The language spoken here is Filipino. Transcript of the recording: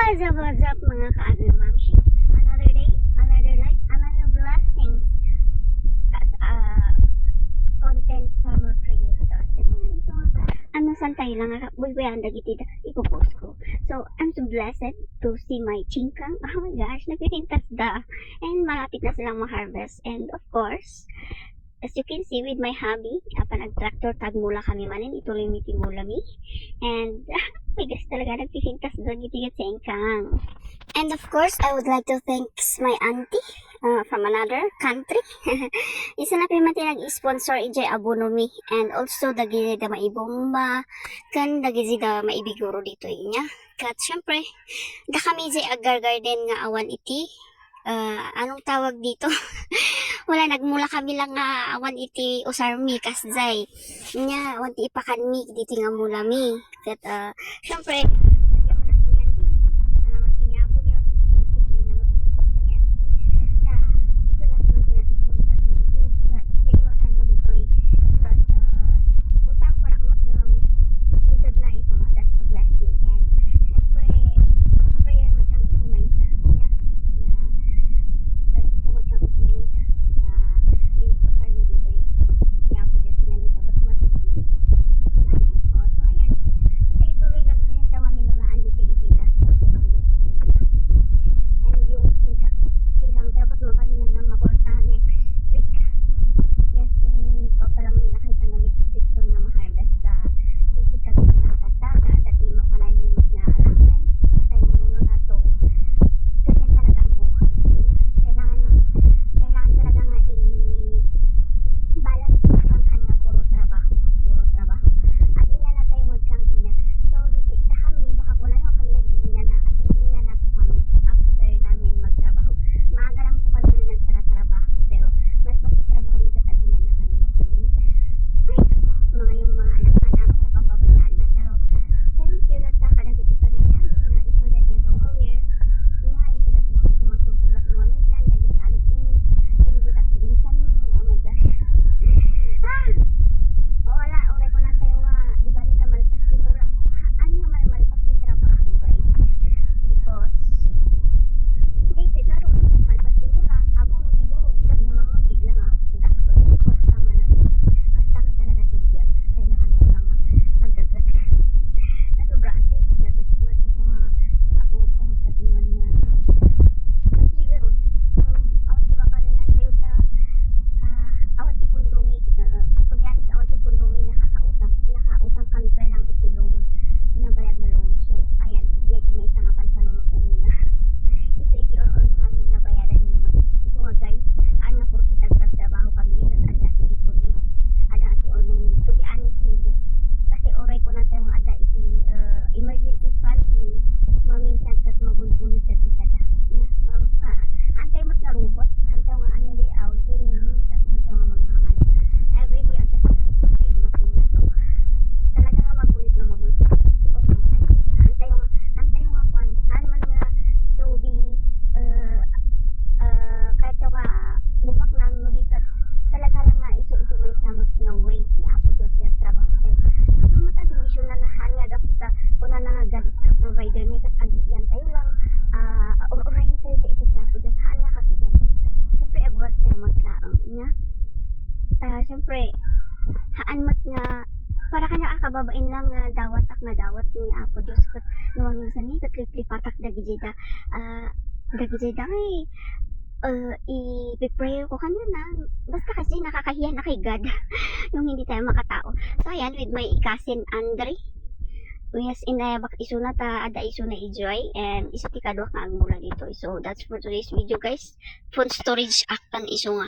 What's up mga ka-other mamshi? Another day, another life, another blessing as a content farmer creator. Ano santay lang buibayan dagiti ipopost ko. So, I'm so blessed to see my chinkang. Oh my gosh, nagpipintas da. And malapit na silang ma-harvest. And of course, as you can see with my hubby, nag-tractor tag mula kami manin, ituloy miti mula mi. And, my gosh talaga, nagpipintas doon gitigat sa ingkang. And of course, I would like to thank my auntie from another country. Isa na pimati nag-sponsor ijay abonomi. And also, dagi da maibomba. Kan dagi da maibiguro dito inya. Kat syempre, da kami jay agar garden nga awan iti. Anong tawag dito? Wala, nagmula kami lang nga awan iti usarmi kasjay. Nya, awan ti ipakanmi dito nga mula mi. Kat, syempre, syempre, haan mat nga, para kanya akababain lang nga dawatak nga dawat ni Apo Diyos. Kat nuwang minsan ni, katlipatak dagijida, ngay, i-prayer ko kanya na, basta kasi nakakahiya na kay God, yung hindi tayo makatao. So ayan, with my cousin Andre, yes, inayabak isuna ta, ada isuna i-joy, and isa ti kadwa nga ang mula dito. So that's for today's video guys, phone storage act ang iso nga.